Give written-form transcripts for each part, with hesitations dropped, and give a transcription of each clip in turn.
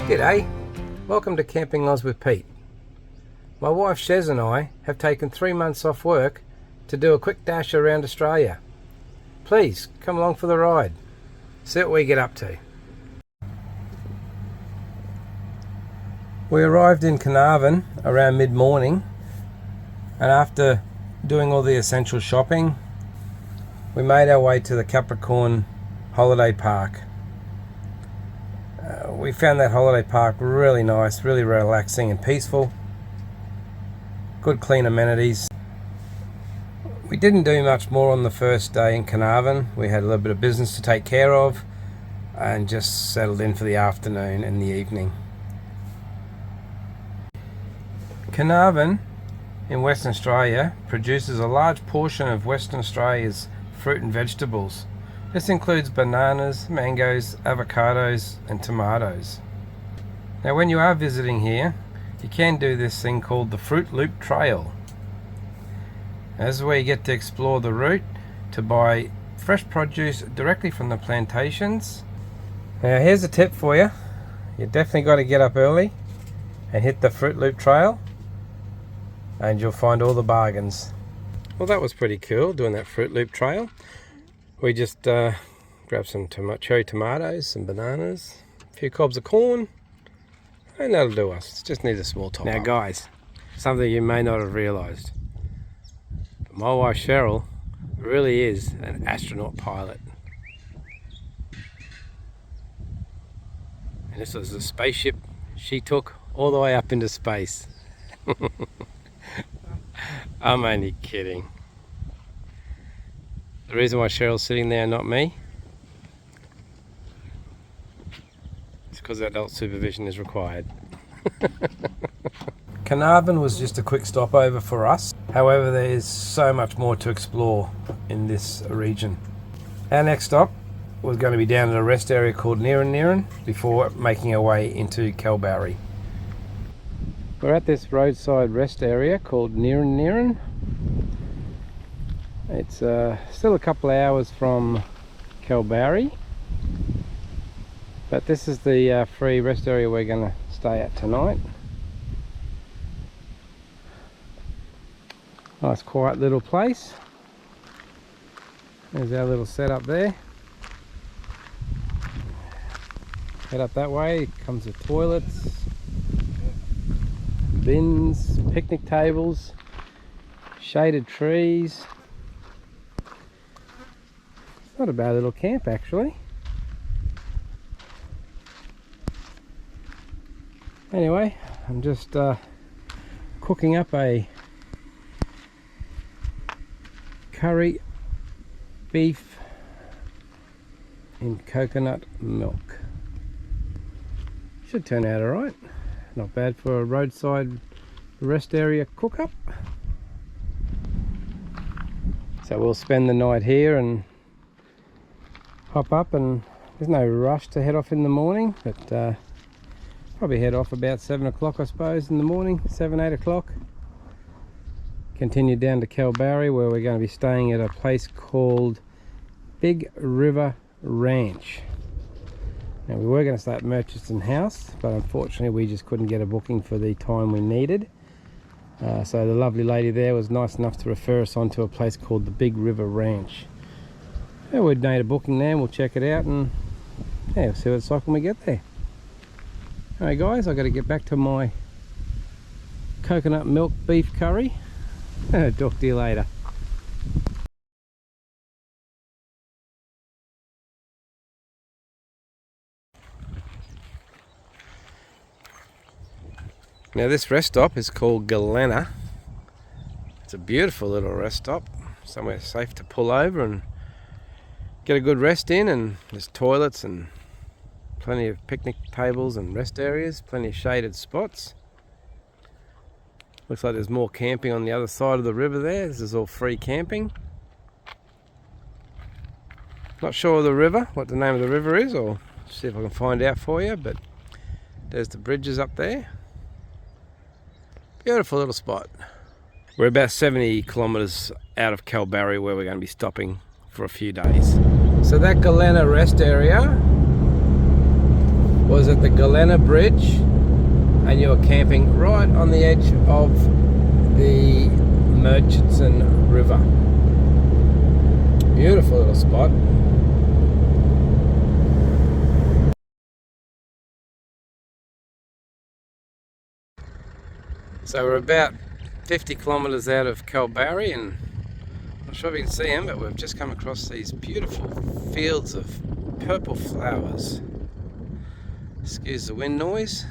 G'day, welcome to Camping Oz with Pete. My wife Shez and I have taken 3 months off work to do a quick dash around Australia. Please come along for the ride, see what we get up to. We arrived in Carnarvon around mid-morning, and after doing all the essential shopping, we made our way to the Capricorn Holiday Park. We found that holiday park really nice, really relaxing and peaceful. Good clean amenities. We didn't do much more on the first day in Carnarvon. We had a little bit of business to take care of and just settled in for the afternoon and the evening. Carnarvon in Western Australia produces a large portion of Western Australia's fruit and vegetables. This includes bananas, mangoes, avocados and tomatoes. Now when you are visiting here, you can do this thing called the Fruit Loop Trail. This is where you get to explore the route to buy fresh produce directly from the plantations. Now here's a tip for you. You definitely got to get up early and hit the Fruit Loop Trail, and you'll find all the bargains. Well, that was pretty cool, doing that Fruit Loop Trail. We just grabbed some cherry tomatoes, some bananas, a few cobs of corn, and that'll do us. Just need a small top up. Now guys, something you may not have realised. My wife Cheryl really is an astronaut pilot. And this was a spaceship she took all the way up into space. I'm only kidding. The reason why Cheryl's sitting there and not me is because adult supervision is required. Carnarvon was just a quick stopover for us. However, there is so much more to explore in this region. Our next stop was going to be down at a rest area called Nearan before making our way into Kalbarri. We're at this roadside rest area called Nearan. It's still a couple of hours from Kalbarri, but this is the free rest area we're going to stay at tonight. Nice quiet little place. There's our little setup there. Head up that way, comes with toilets, bins, picnic tables, shaded trees. Not a bad little camp actually. Anyway, I'm just cooking up a curry beef in coconut milk. Should turn out alright. Not bad for a roadside rest area cook up. So we'll spend the night here and hop up, and there's no rush to head off in the morning, but probably head off about 7 o'clock I suppose in the morning, 7-8 o'clock. Continue down to Kalbarri where we're going to be staying at a place called Big River Ranch. Now we were going to stay at Murchison House, but unfortunately we just couldn't get a booking for the time we needed. So the lovely lady there was nice enough to refer us on to a place called the Big River Ranch. Yeah, we'd made a booking there and we'll check it out, and yeah, we'll see what it's like when we get there. Alright guys, I've got to get back to my coconut milk beef curry. Talk to you later. Now this rest stop is called Galena. It's a beautiful little rest stop, somewhere safe to pull over and get a good rest in, and there's toilets and plenty of picnic tables and rest areas, plenty of shaded spots. Looks like there's more camping on the other side of the river there. This is all free camping. Not sure of the river, what the name of the river is, or see if I can find out for you, but there's the bridges up there. Beautiful little spot. We're about 70 kilometres out of Kalbarri where we're going to be stopping for a few days. So that Galena rest area was was at the Galena Bridge, and you were camping right on the edge of the Murchison River. Beautiful little spot. So we're about 50 kilometres out of Kalbarri, and I'm not sure if you can see them, but we've just come across these beautiful fields of purple flowers. Excuse the wind noise.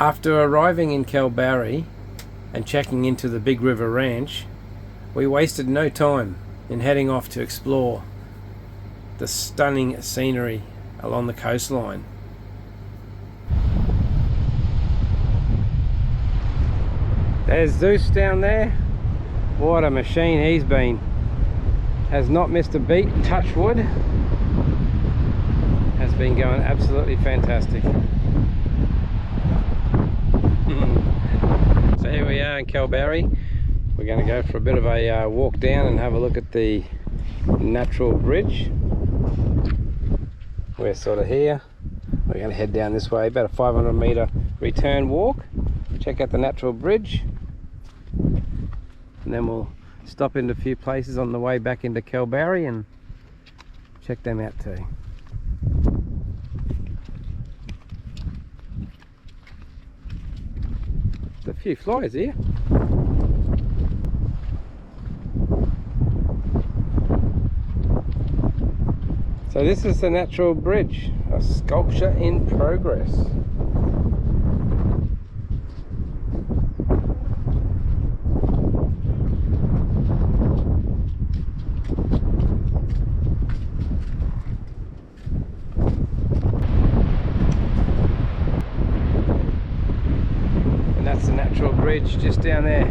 After arriving in Kalbarri and checking into the Big River Ranch, we wasted no time in heading off to explore the stunning scenery along the coastline. There's Zeus down there. What a machine he's been. Has not missed a beat, touch wood. Has been going absolutely fantastic. So here we are in Kalbarri. We're going to go for a bit of a walk down and have a look at the natural bridge. We're sort of here. We're going to head down this way, about a 500 metre return walk. Check out the natural bridge. And then we'll stop into a few places on the way back into Kalbarri and check them out too. There's a few flies here. So this is the natural bridge, a sculpture in progress. That's the natural bridge just down there.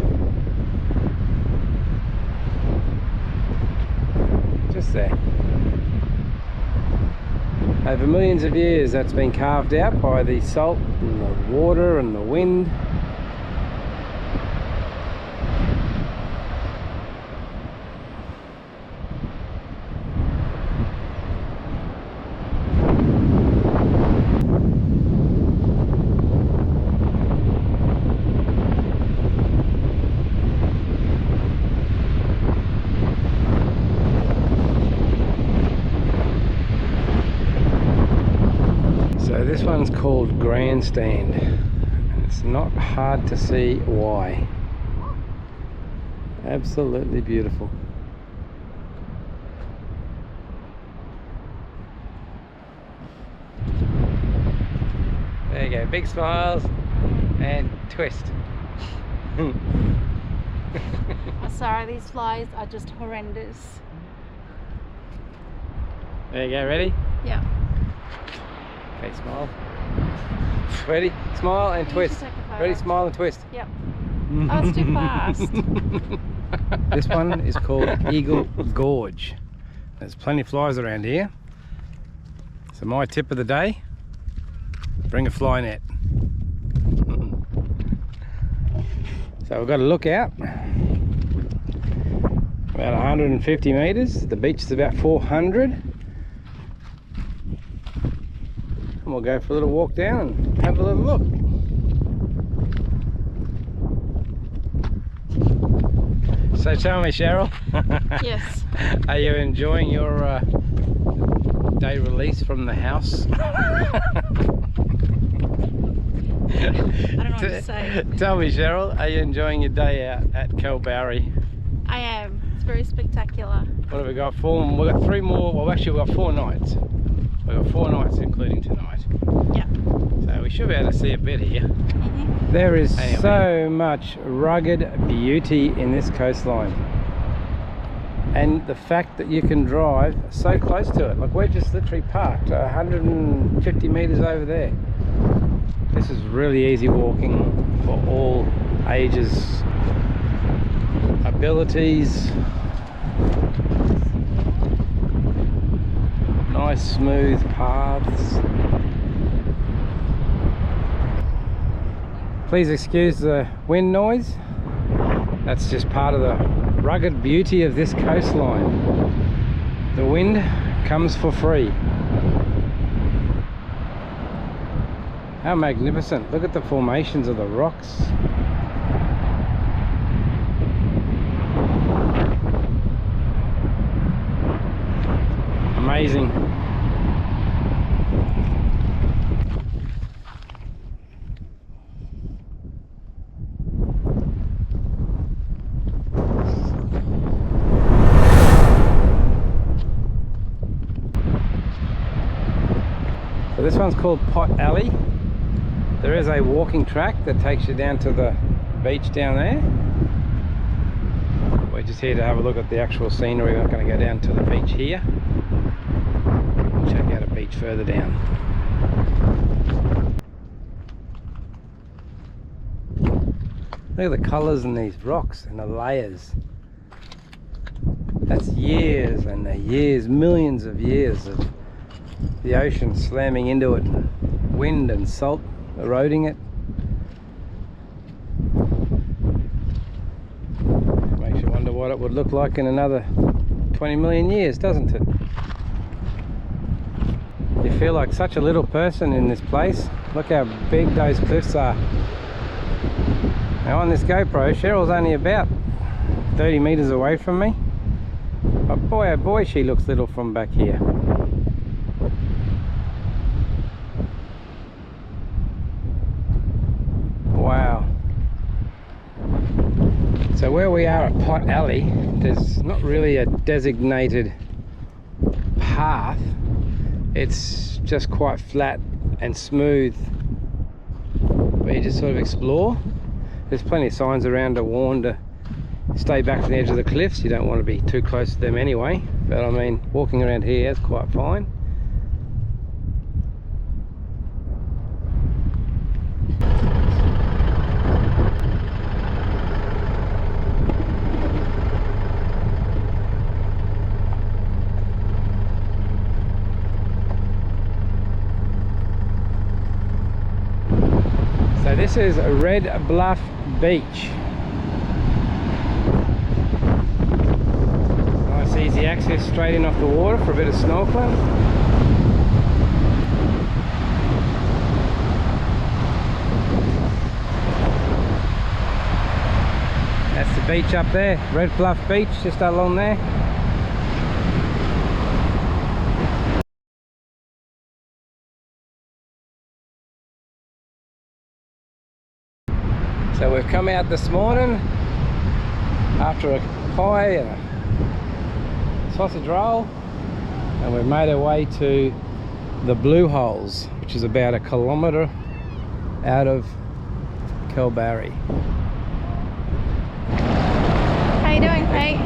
Just there. Over millions of years that's been carved out by the salt and the water and the wind. This one's called Grandstand, and it's not hard to see why. Absolutely beautiful. There you go, big smiles and twist. Oh, sorry, these flies are just horrendous. There you go, ready? Yeah. Okay, smile. Ready? Smile and twist. Ready, smile and twist. Yep. Oh, it's too fast. This one is called Eagle Gorge. There's plenty of flies around here. So my tip of the day, bring a fly net. So we've got a lookout. About 150 metres. The beach is about 400. We'll go for a little walk down and have a little look. So tell me, Cheryl. Yes. Are you enjoying your day release from the house? I don't know what to say. Tell me, Cheryl, are you enjoying your day out at Kalbarri? I am. It's very spectacular. What have we got? We've got 3 more. Well, actually, we've got 4 nights. We've got 4 nights, including tonight. Yeah. So we should be able to see a bit here. There is so much rugged beauty in this coastline. and the fact that you can drive so close to it. Like, we're just literally parked 150 meters over there. This is really easy walking for all ages, abilities. Nice smooth paths. Please excuse the wind noise. That's just part of the rugged beauty of this coastline. The wind comes for free. How magnificent. Look at the formations of the rocks. Amazing. So this one's called Pot Alley. There is a walking track that takes you down to the beach down there. We're just here to have a look at the actual scenery. We're not going to go down to the beach here. We'll check out a beach further down. Look at the colours in these rocks and the layers. That's years and years, millions of years of the ocean slamming into it, and wind and salt eroding it. Makes you wonder what it would look like in another 20 million years, doesn't it? You feel like such a little person in this place. Look how big those cliffs are. Now on this GoPro, Cheryl's only about 30 meters away from me. But boy oh boy, she looks little from back here. Wow. So where we are at Pot Alley, there's not really a designated path. It's just quite flat and smooth, where you just sort of explore. There's plenty of signs around to warn to stay back from the edge of the cliffs. You don't want to be too close to them anyway, but I mean, walking around here is quite fine. So this is Red Bluff Beach. Nice easy access straight in off the water for a bit of snorkeling. That's the beach up there, Red Bluff Beach, just along there. So we've come out this morning after a pie and a sausage roll, and we've made our way to the Blue Holes, which is about 1 kilometre out of Kalbarri. How you doing, Pete?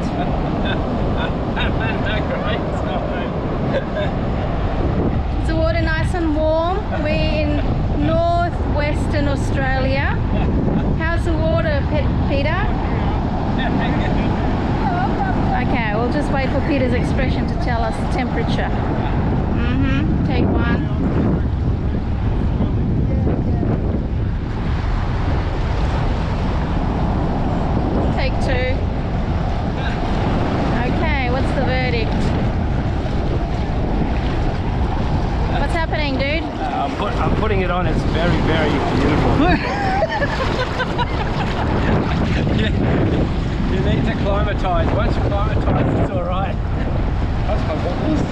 Is the water nice and warm? We're in northwestern Australia. How's the water, Peter? Okay, we'll just wait for Peter's expression to tell us the temperature. Take one. Take two. Okay, what's the verdict? What's happening, dude? I'm putting it on. It's very, very beautiful. You need to acclimatise. Once you acclimatise, it's alright. That's my goodness.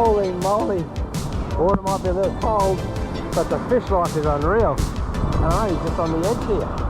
Holy moly! Water might be a little cold, but the fish life is unreal. I know, he's just on the edge here.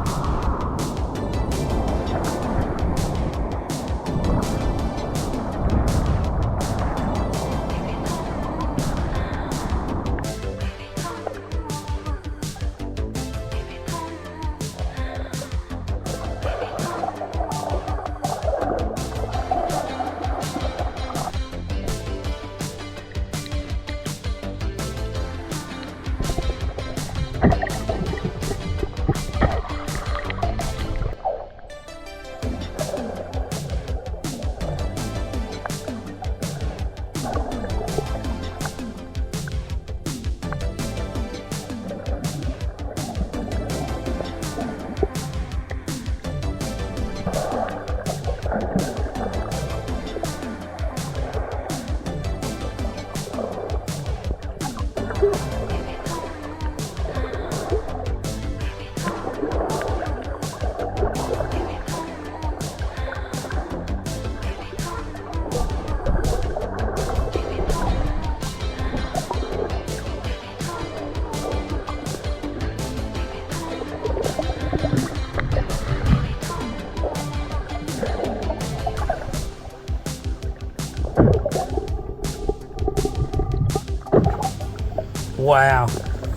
Wow,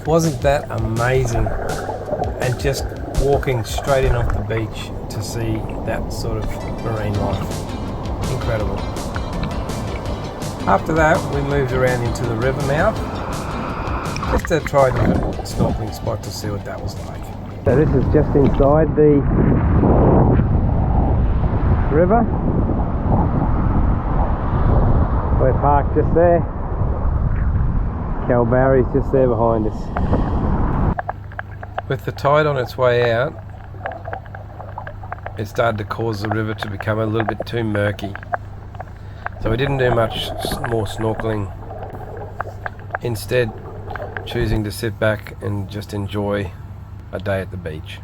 wasn't that amazing? And just walking straight in off the beach to see that sort of marine life. Incredible. After that, we moved around into the river mouth just to try a different snorkeling spot to see what that was like. So this is just inside the river. We're parked just there. Kalbarri's just there behind us. With the tide on its way out, it started to cause the river to become a little bit too murky. So we didn't do much more snorkeling. Instead, choosing to sit back and just enjoy a day at the beach.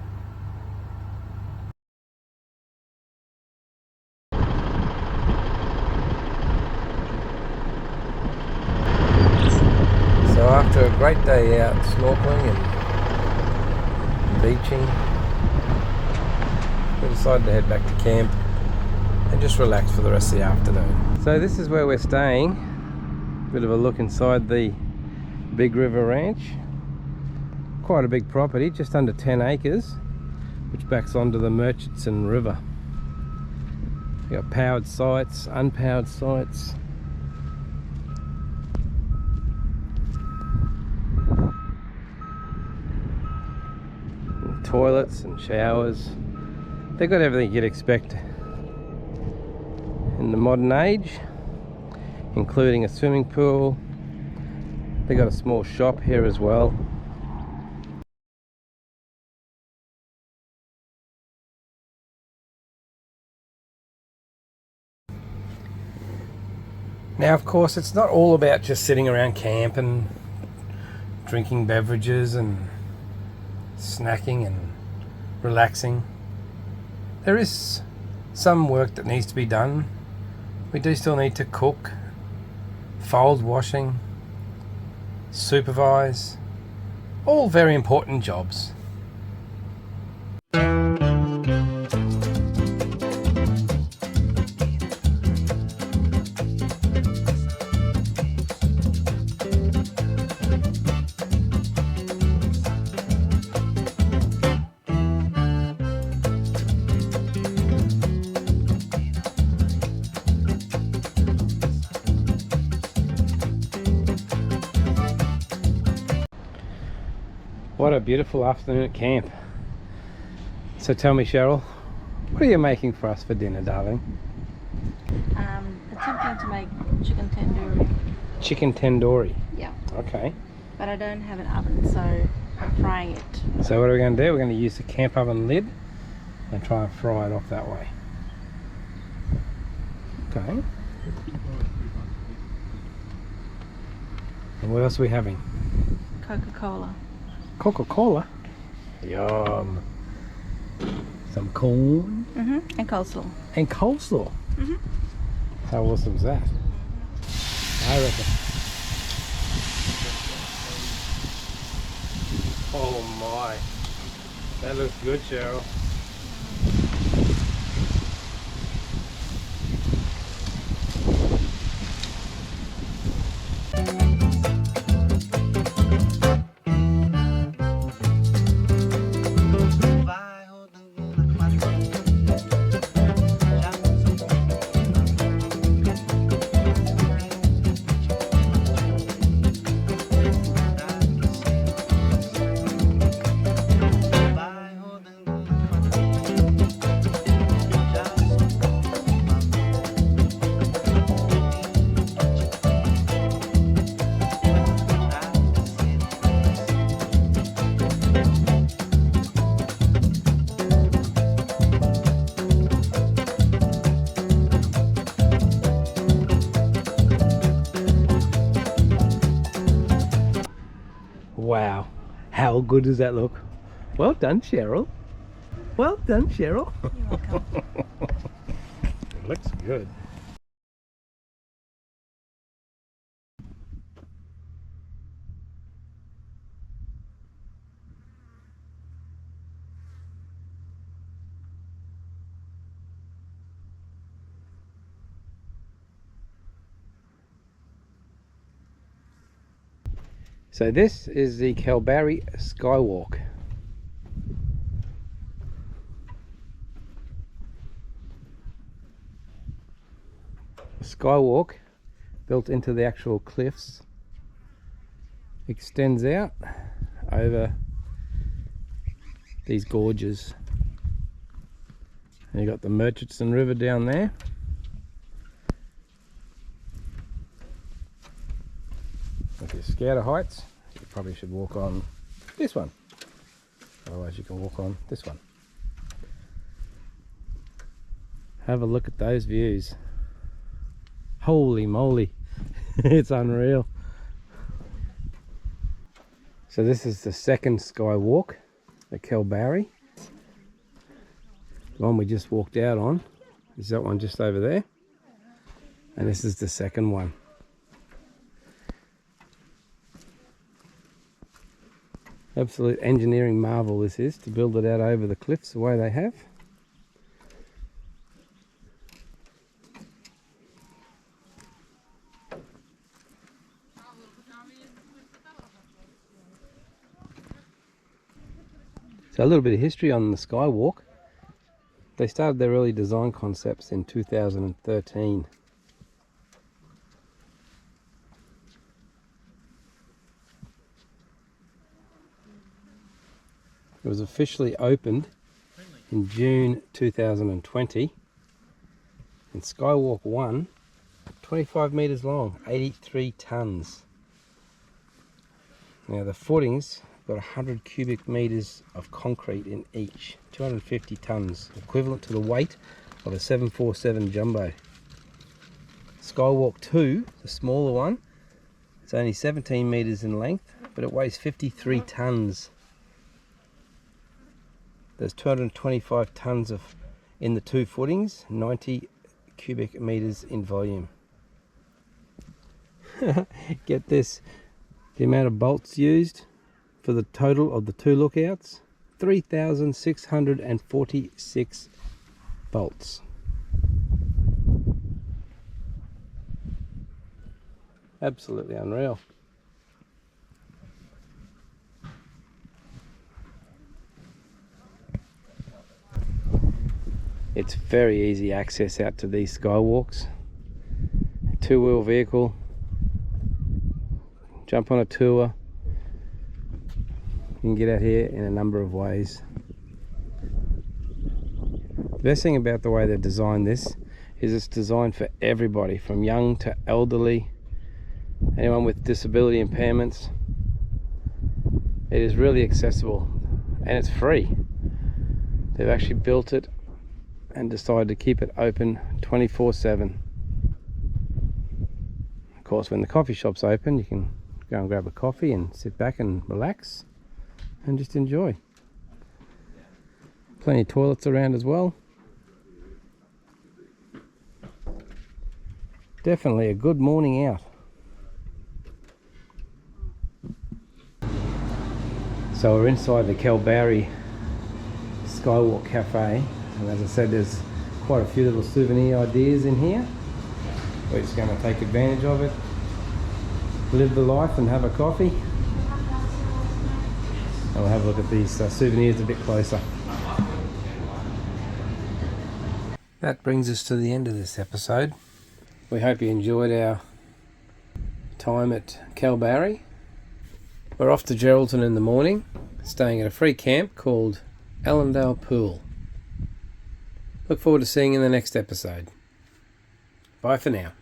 So after a great day out snorkeling and beaching, we decided to head back to camp and just relax for the rest of the afternoon. So this is where we're staying. Bit of a look inside the Big River Ranch. Quite a big property, just under 10 acres, which backs onto the Murchison River. We've got powered sites, unpowered sites. Toilets and showers. They've got everything you'd expect in the modern age, including a swimming pool. They've got a small shop here as well. Now, of course, it's not all about just sitting around camp and drinking beverages and snacking and relaxing. There is some work that needs to be done. We do still need to cook, fold washing, supervise, all very important jobs. What a beautiful afternoon at camp. So tell me, Cheryl, what are you making for us for dinner, darling? Attempting to make chicken tandoori. Chicken tandoori? Yeah. Okay. But I don't have an oven, so I'm frying it. So what are we going to do? We're going to use the camp oven lid and try and fry it off that way. Okay. And what else are we having? Coca-Cola. Coca-Cola? Yum. Some corn. And coleslaw. And coleslaw. How awesome is that? I reckon. Oh my, that looks good, Cheryl. Wow, how good does that look? Well done, Cheryl. Well done, Cheryl. You're welcome. It looks good. So this is the Kalbarri Skywalk. The skywalk, built into the actual cliffs, extends out over these gorges. And you've got the Murchison River down there. If you're scared of heights, you probably should walk on this one. Otherwise you can walk on this one. Have a look at those views. Holy moly, it's unreal. So this is the second skywalk at Kalbarri. The one we just walked out on is that one just over there. And this is the second one. Absolute engineering marvel this is, to build it out over the cliffs the way they have. So a little bit of history on the Skywalk. They started their early design concepts in 2013. It was officially opened in June 2020, and Skywalk 1, 25 metres long, 83 tonnes. Now the footings got 100 cubic metres of concrete in each, 250 tonnes, equivalent to the weight of a 747 jumbo. Skywalk 2, the smaller one, it's only 17 metres in length, but it weighs 53 tonnes. There's 225 tonnes in the two footings, 90 cubic metres in volume. Get this, the amount of bolts used for the total of the two lookouts, 3,646 bolts. Absolutely unreal. It's very easy access out to these skywalks. Two-wheel vehicle, jump on a tour. You can get out here in a number of ways. The best thing about the way they've designed this is it's designed for everybody, from young to elderly, anyone with disability impairments. It is really accessible and it's free. They've actually built it and decided to keep it open 24/7. Of course, when the coffee shop's open, you can go and grab a coffee and sit back and relax and just enjoy. Plenty of toilets around as well. Definitely a good morning out. So we're inside the Kalbarri Skywalk Cafe, and as I said, there's quite a few little souvenir ideas in here. We're just going to take advantage of it, live the life and have a coffee. And we'll have a look at these souvenirs a bit closer. That brings us to the end of this episode. We hope you enjoyed our time at Kalbarri. We're off to Geraldton in the morning, staying at a free camp called Allendale Pool. Look forward to seeing you in the next episode. Bye for now.